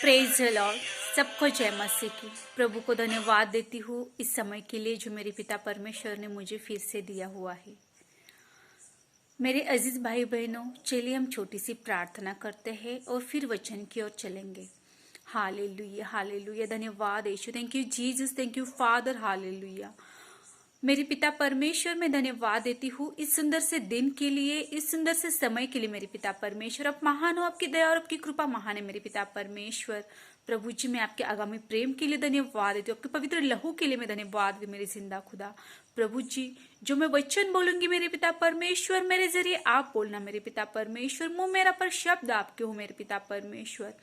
Praise the Lord. सबको जय मसीह की। प्रभु को धन्यवाद देती हूँ इस समय के लिए जो मेरे पिता परमेश्वर ने मुझे फिर से दिया हुआ है। मेरे अजीज भाई बहनों, चलिए हम छोटी सी प्रार्थना करते हैं और फिर वचन की ओर चलेंगे। Hallelujah, hallelujah. धन्यवाद यीशु। Thank you Jesus, thank you father. Hallelujah. मेरे पिता परमेश्वर, मैं धन्यवाद देती हूँ इस सुंदर से दिन के लिए, इस सुंदर से समय के लिए। मेरे पिता परमेश्वर, आप महान हो, आपकी दया और आपकी कृपा महान है। मेरे पिता परमेश्वर, प्रभु जी, मैं आपके आगामी प्रेम के लिए धन्यवाद देती हूँ, आपके पवित्र लहू के लिए मैं धन्यवाद दी। मेरे जिंदा खुदा प्रभु जी, जो मैं वचन बोलूंगी मेरे पिता परमेश्वर, मेरे जरिए आप बोलना मेरे पिता परमेश्वर। मुंह मेरा पर शब्द आपके हो मेरे पिता परमेश्वर।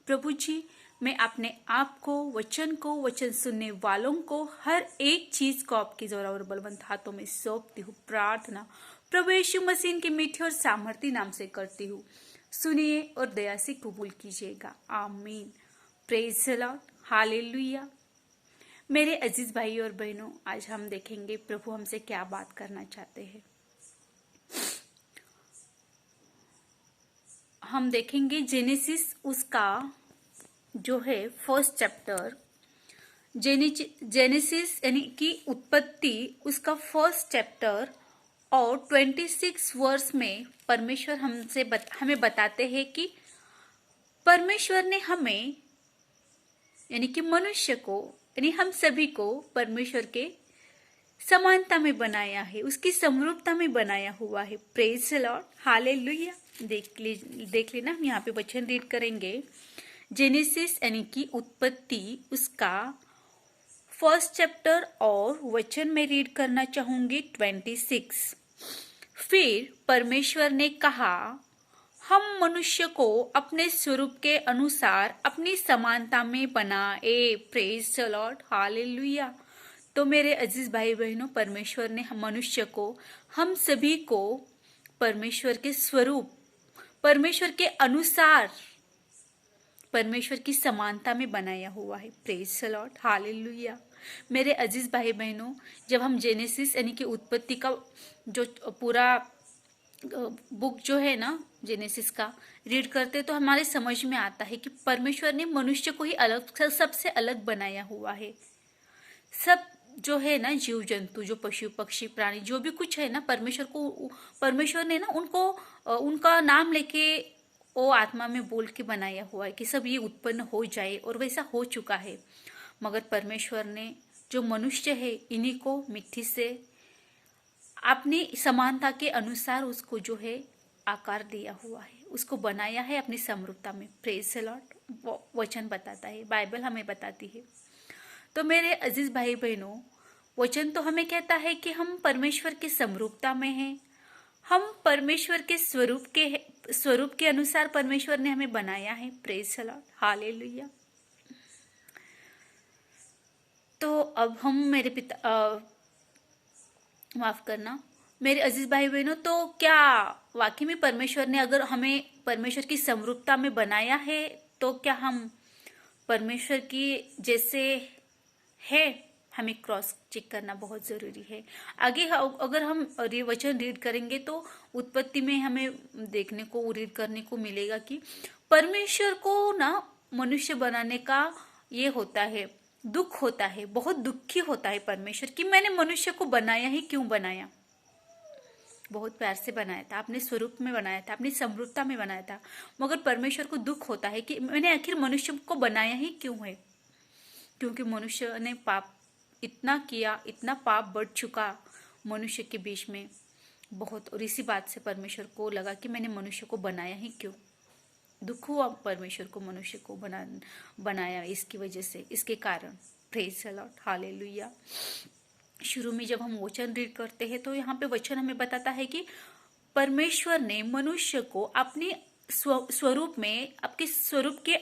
प्रभु जी, मैं अपने आप को, वचन सुनने वालों को, हर एक चीज को आपकी जोर और बलवंत हाथों में सौंपती हूँ। प्रार्थना प्रभु यीशु मसीह के मीठे और सामर्थी नाम से करती हूँ। सुनिए और दया से कबूल कीजिएगा। आमीन। Praise the Lord. हालेलुया। मेरे अजीज भाई और बहनों, आज हम देखेंगे प्रभु हमसे क्या बात करना चाहते हैं। हम देखेंगे जेनेसिस उसका जो है फर्स्ट चैप्टर, जेनेसिस यानी कि उत्पत्ति उसका फर्स्ट चैप्टर और 26 वर्ष में परमेश्वर हमें बताते हैं कि परमेश्वर ने हमें यानी कि मनुष्य को, यानी हम सभी को परमेश्वर के समानता में बनाया है, उसकी समरूपता में बनाया हुआ है। Praise the Lord. हालेलुया। देख लेना, हम यहाँ पे वचन रीड करेंगे। जेनेसिस यानी कि उत्पत्ति उसका फर्स्ट चैप्टर और वचन में रीड करना चाहूंगी 26। फिर परमेश्वर ने कहा, हम मनुष्य को अपने स्वरूप के अनुसार अपनी समानता में बनाए। Praise the Lord. हालेलुया। तो मेरे अजीज भाई बहनों, परमेश्वर ने मनुष्य को, हम सभी को परमेश्वर के स्वरूप, परमेश्वर के अनुसार, परमेश्वर की समानता में बनाया हुआ है। Praise the Lord. हालेलुया। मेरे अजीज भाई बहनों, जब हम जेनेसिस यानी कि उत्पत्ति का जो पूरा बुक जो है ना जेनेसिस का रीड करते तो हमारे समझ में आता है कि परमेश्वर ने मनुष्य को ही अलग, सबसे अलग बनाया हुआ है। सब जो है ना जीव जंतु, जो पशु पक्षी प्राणी जो भी कुछ है ना, परमेश्वर ने ना उनको उनका नाम लेके वो आत्मा में बोल के बनाया हुआ है कि सब ये उत्पन्न हो जाए, और वैसा हो चुका है। मगर परमेश्वर ने जो मनुष्य है इन्हीं को मिट्टी से अपनी समानता के अनुसार उसको जो है आकार दिया हुआ है, उसको बनाया है अपनी समरूपता में। Praise the Lord. वचन बताता है, बाइबल हमें बताती है। तो मेरे अजीज भाई बहनों, वचन तो हमें कहता है कि हम परमेश्वर की समरूपता में हैं, हम परमेश्वर के स्वरूप के अनुसार परमेश्वर ने हमें बनाया है। Praise the Lord. हालेलुया। तो अब हम माफ करना मेरे अजीज भाई बहनों, तो क्या वाकई में परमेश्वर ने अगर हमें परमेश्वर की समरूपता में बनाया है तो क्या हम परमेश्वर की जैसे है? हमें क्रॉस चेक करना बहुत जरूरी है। आगे अगर हम वचन रीड करेंगे तो उत्पत्ति में हमें देखने को, रीड करने को मिलेगा कि परमेश्वर को ना मनुष्य बनाने का ये होता है, दुख होता है, बहुत दुखी होता है परमेश्वर कि मैंने मनुष्य को बनाया ही क्यों बनाया। बहुत प्यार से बनाया था, अपने स्वरूप में बनाया था, अपनी समरूपता में बनाया था, मगर परमेश्वर को दुख होता है कि मैंने आखिर मनुष्य को बनाया ही क्यों है। क्योंकि मनुष्य ने पाप इतना किया, इतना पाप बढ़ चुका मनुष्य के बीच में बहुत, और इसी बात से परमेश्वर को लगा कि मैंने मनुष्य को बनाया ही क्यों। दुख हुआ परमेश्वर को मनुष्य को बनाया इसकी वजह से, इसके कारण। Praise the Lord. हालेलुया। शुरू में जब हम वचन रीड करते हैं तो यहाँ पे वचन हमें बताता है कि परमेश्वर ने मनुष्य को अपने स्वरूप में, आपके स्वरूप के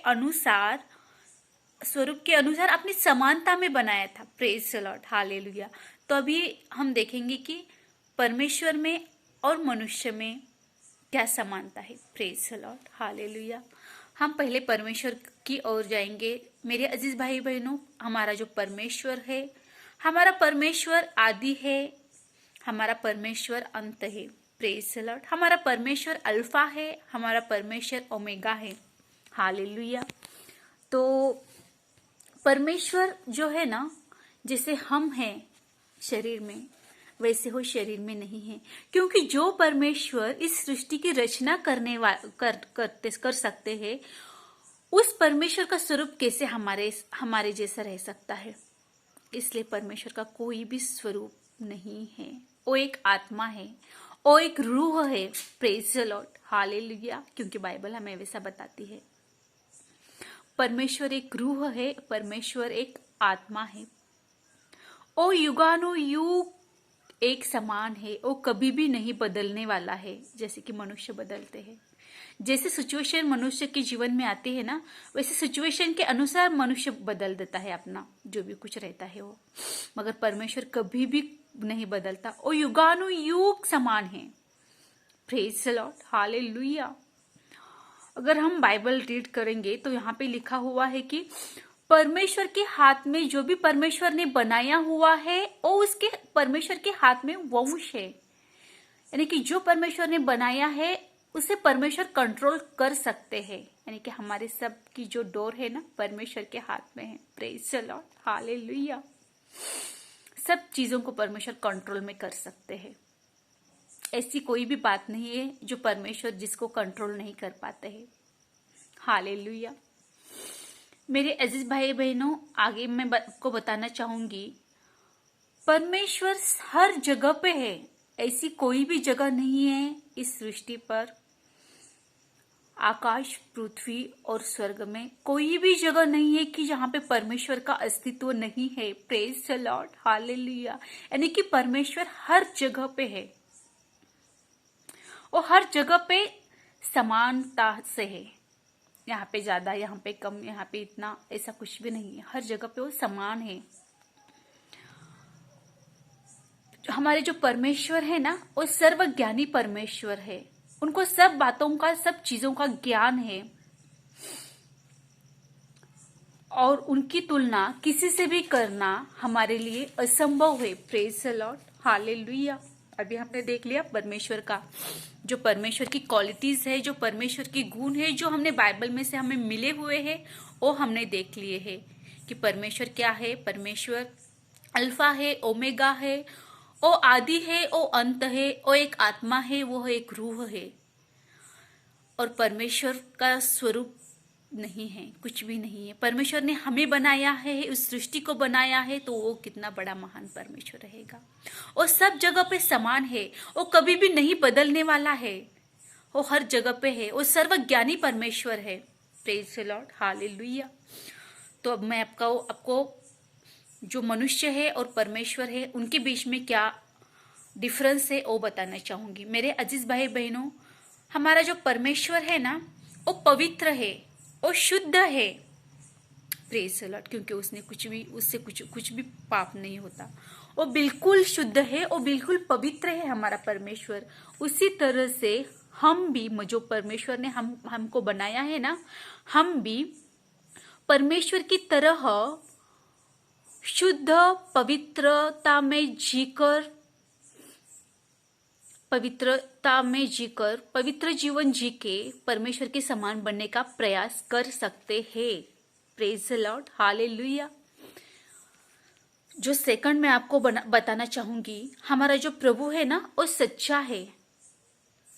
अनुसार अपनी समानता में बनाया था। Praise the Lord. हालेलुया। तो अभी हम देखेंगे कि परमेश्वर में और मनुष्य में क्या समानता है। Praise the Lord. हालेलुया। हम पहले परमेश्वर की ओर जाएंगे। मेरे अजीज भाई बहनों, हमारा जो परमेश्वर है, हमारा परमेश्वर आदि है, हमारा परमेश्वर अंत है। Praise the Lord. हमारा परमेश्वर अल्फा है, हमारा परमेश्वर ओमेगा है। हालेलुया। तो परमेश्वर जो है ना, जैसे हम हैं शरीर में, वैसे वो शरीर में नहीं है, क्योंकि जो परमेश्वर इस सृष्टि की रचना कर सकते हैं, उस परमेश्वर का स्वरूप कैसे हमारे जैसा रह सकता है। इसलिए परमेश्वर का कोई भी स्वरूप नहीं है। वो एक आत्मा है, वो एक रूह है। Praise the Lord, hallelujah. क्योंकि बाइबल हमें वैसा बताती है। परमेश्वर एक रूह है, परमेश्वर एक आत्मा है। ओ युगानुयुग एक समान है, वो कभी भी नहीं बदलने वाला है, जैसे कि मनुष्य बदलते हैं। जैसे सिचुएशन मनुष्य के जीवन में आती है ना, वैसे सिचुएशन के अनुसार मनुष्य बदल देता है अपना जो भी कुछ रहता है वो, मगर परमेश्वर कभी भी नहीं बदलता। वो युगानुयुग समान है। Praise the Lord, hallelujah. अगर हम बाइबल रीड करेंगे तो यहाँ पे लिखा हुआ है कि परमेश्वर के हाथ में जो भी परमेश्वर ने बनाया हुआ है, वो उसके परमेश्वर के हाथ में वंश है। यानी कि जो परमेश्वर ने बनाया है उसे परमेश्वर कंट्रोल कर सकते हैं। यानी कि हमारे सब की जो डोर है ना, परमेश्वर के हाथ में है। Praise the Lord, hallelujah. सब चीजों को परमेश्वर कंट्रोल में कर सकते हैं। ऐसी कोई भी बात नहीं है जो परमेश्वर जिसको कंट्रोल नहीं कर पाते हैं। हालेलुया। मेरे अजीज भाई बहनों, आगे मैं आपको बताना चाहूंगी, परमेश्वर हर जगह पे है। ऐसी कोई भी जगह नहीं है इस सृष्टि पर, आकाश, पृथ्वी और स्वर्ग में कोई भी जगह नहीं है कि जहां पे परमेश्वर का अस्तित्व नहीं है। Praise the Lord, hallelujah. यानी कि परमेश्वर हर जगह पे है और हर जगह पे समानता से है। यहाँ पे ज्यादा, यहाँ पे कम, यहाँ पे इतना, ऐसा कुछ भी नहीं है। हर जगह पे वो समान है। हमारे जो परमेश्वर है ना, वो सर्वज्ञानी परमेश्वर है। उनको सब बातों का, सब चीजों का ज्ञान है और उनकी तुलना किसी से भी करना हमारे लिए असंभव है। Praise the Lord, hallelujah. अभी हमने देख लिया परमेश्वर का, जो परमेश्वर की क्वालिटीज है, जो परमेश्वर की गुण है, जो हमने बाइबल में से हमें मिले हुए हैं, वो हमने देख लिए हैं कि परमेश्वर क्या है। परमेश्वर अल्फा है, ओमेगा है, वो आदि है, वो अंत है, वो एक आत्मा है, वो एक रूह है। और परमेश्वर का स्वरूप नहीं है, कुछ भी नहीं है। परमेश्वर ने हमें बनाया है, उस सृष्टि को बनाया है, तो वो कितना बड़ा महान परमेश्वर रहेगा। वो सब जगह पे समान है, वो कभी भी नहीं बदलने वाला है, वो हर जगह पे है, वो सर्वज्ञानी परमेश्वर है। Praise the Lord, hallelujah. तो अब मैं आपको जो मनुष्य है और परमेश्वर है, उनके बीच में क्या डिफरेंस है वो बताना चाहूंगी। मेरे अजीज भाई बहनों, हमारा जो परमेश्वर है ना, वो पवित्र है, वो शुद्ध है। प्रेज द लॉर्ड, क्योंकि उससे कुछ भी पाप नहीं होता। वो बिल्कुल शुद्ध है, वो बिल्कुल पवित्र है हमारा परमेश्वर। उसी तरह से हम भी, जो परमेश्वर ने हमको बनाया है ना, हम भी परमेश्वर की तरह शुद्ध पवित्रता में जीकर पवित्र जीवन जी के परमेश्वर के समान बनने का प्रयास कर सकते हैं। Praise the Lord, hallelujah. जो सेकंड मैं आपको बताना चाहूंगी, हमारा जो प्रभु है ना, वो सच्चा है।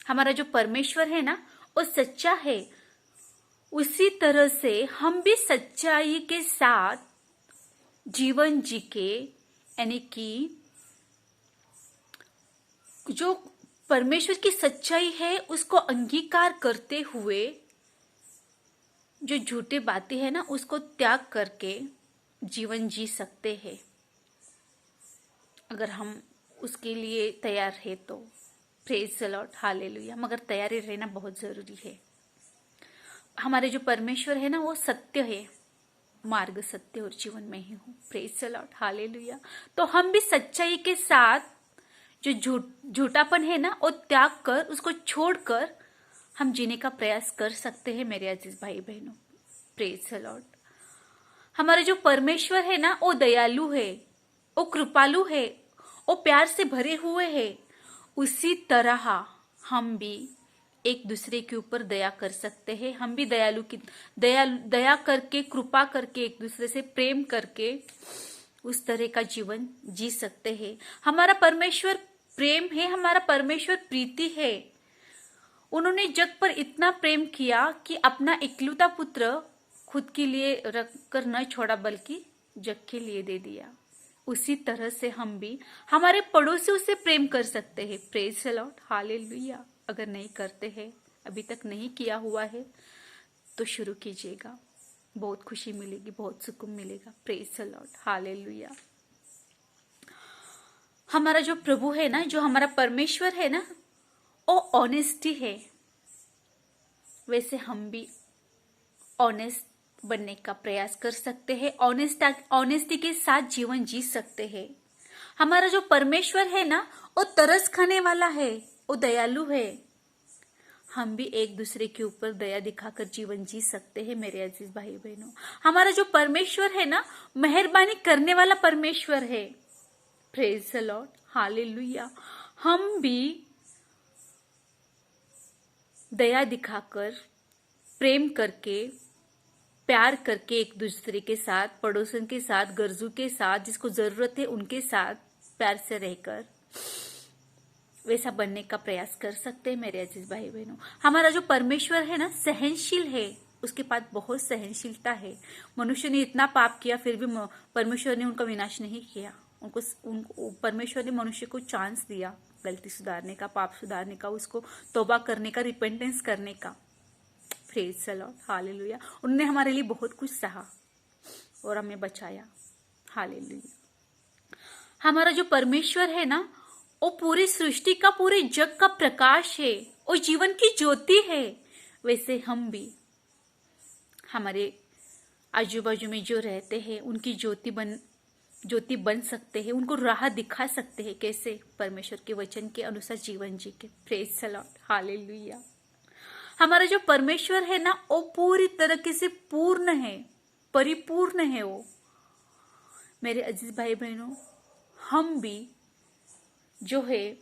हमारा जो परमेश्वर है ना, वो सच्चा है। उसी तरह से हम भी सच्चाई के साथ जीवन जी के, यानी कि जो परमेश्वर की सच्चाई है उसको अंगीकार करते हुए, जो झूठे बातें हैं ना, उसको त्याग करके जीवन जी सकते हैं, अगर हम उसके लिए तैयार है तो। Praise the Lord, hallelujah. मगर तैयारी रहना बहुत जरूरी है। हमारे जो परमेश्वर है ना, वो सत्य है, मार्ग, सत्य और जीवन में ही हूँ। Praise the Lord, hallelujah. तो हम भी सच्चाई के साथ जो झूठापन है ना, वो त्याग कर, उसको छोड़कर हम जीने का प्रयास कर सकते हैं। मेरे अजीज भाई बहनों, प्रेज द लॉर्ड। हमारा जो परमेश्वर है ना, वो दयालु है, वो कृपालु है, वो प्यार से भरे हुए है। उसी तरह हम भी एक दूसरे के ऊपर दया कर सकते हैं। हम भी दया करके, कृपा करके, एक दूसरे से प्रेम करके उस तरह का जीवन जी सकते हैं। हमारा परमेश्वर प्रेम है, हमारा परमेश्वर प्रीति है। उन्होंने जग पर इतना प्रेम किया कि अपना इकलौता पुत्र खुद के लिए रखकर न छोड़ा, बल्कि जग के लिए दे दिया। उसी तरह से हम भी हमारे पड़ोसियों से प्रेम कर सकते हैं। Praise the Lord, hallelujah. अगर नहीं करते हैं, अभी तक नहीं किया हुआ है, तो शुरू कीजिएगा। बहुत खुशी मिलेगी, बहुत सुकून मिलेगा। Praise the Lord, hallelujah. हमारा जो प्रभु है ना, जो हमारा परमेश्वर है ना, वो ऑनेस्टी है। वैसे हम भी ऑनेस्ट बनने का प्रयास कर सकते हैं, ऑनेस्टी के साथ जीवन जी सकते हैं। हमारा जो परमेश्वर है ना, वो तरस खाने वाला है, वो दयालु है। हम भी एक दूसरे के ऊपर दया दिखाकर जीवन जी सकते हैं मेरे अजीज भाई बहनों। हमारा जो परमेश्वर है ना, मेहरबानी करने वाला परमेश्वर है। Praise the Lord, hallelujah. हम भी दया दिखाकर, प्रेम करके, प्यार करके एक दूसरे के साथ, पड़ोसन के साथ, गर्जू के साथ, जिसको जरूरत है उनके साथ प्यार से रहकर वैसा बनने का प्रयास कर सकते हैं मेरे अजीज भाई बहनों। हमारा जो परमेश्वर है ना, सहनशील है। उसके पास बहुत सहनशीलता है। मनुष्य ने इतना पाप किया, फिर भी परमेश्वर ने उनका विनाश नहीं किया। उनको परमेश्वर ने मनुष्य को चांस दिया गलती सुधारने का, पाप सुधारने का, उसको तौबा करने का, रिपेंटेंस करने का। Praise the Lord, hallelujah. उन्होंने हमारे लिए बहुत कुछ सहा और हमें बचाया। हालेलुया। हमारा जो परमेश्वर है ना, वो पूरी सृष्टि का, पूरे जग का प्रकाश है, वो जीवन की ज्योति है। वैसे हम भी हमारे आजू बाजू में जो रहते हैं उनकी ज्योति बन सकते हैं, उनको राह दिखा सकते हैं। कैसे? परमेश्वर के वचन के अनुसार जीवन जी के। Praise the Lord, hallelujah. हमारा जो परमेश्वर है ना, वो पूरी तरीके से पूर्ण है, परिपूर्ण है वो। मेरे अजीज भाई बहनों, हम भी जो है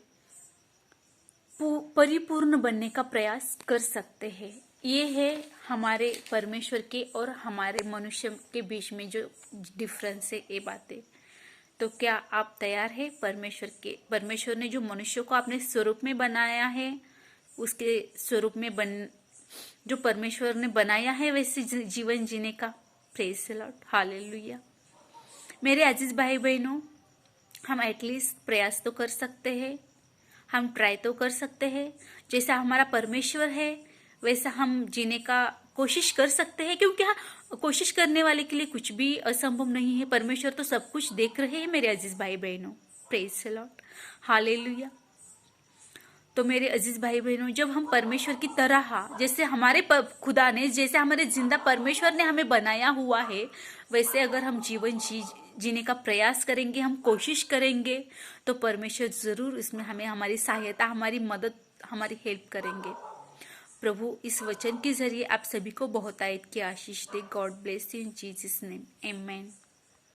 परिपूर्ण बनने का प्रयास कर सकते हैं। ये है हमारे परमेश्वर के और हमारे मनुष्य के बीच में जो डिफरेंस है, ये बातें। तो क्या आप तैयार है? परमेश्वर ने जो मनुष्य को अपने स्वरूप में बनाया है, उसके स्वरूप में जो परमेश्वर ने बनाया है वैसे जीवन जीने का। Praise the Lord, hallelujah. मेरे अजीज भाई बहनों, हम एटलीस्ट प्रयास तो कर सकते हैं, हम ट्राई तो कर सकते हैं। जैसा हमारा परमेश्वर है वैसा हम जीने का कोशिश कर सकते हैं, क्योंकि कोशिश करने वाले के लिए कुछ भी असंभव नहीं है। परमेश्वर तो सब कुछ देख रहे हैं मेरे अजीज भाई बहनों। Praise the Lord, hallelujah. तो मेरे अजीज भाई बहनों, जब हम परमेश्वर की तरह, जैसे हमारे खुदा ने, जैसे हमारे जिंदा परमेश्वर ने हमें बनाया हुआ है, वैसे अगर हम जीवन जीने का प्रयास करेंगे, हम कोशिश करेंगे, तो परमेश्वर जरूर इसमें हमें हमारी सहायता, हमारी मदद, हमारी हेल्प करेंगे। प्रभु इस वचन के जरिए आप सभी को बहुत आयत की आशीष दे। God bless you in Jesus name, amen.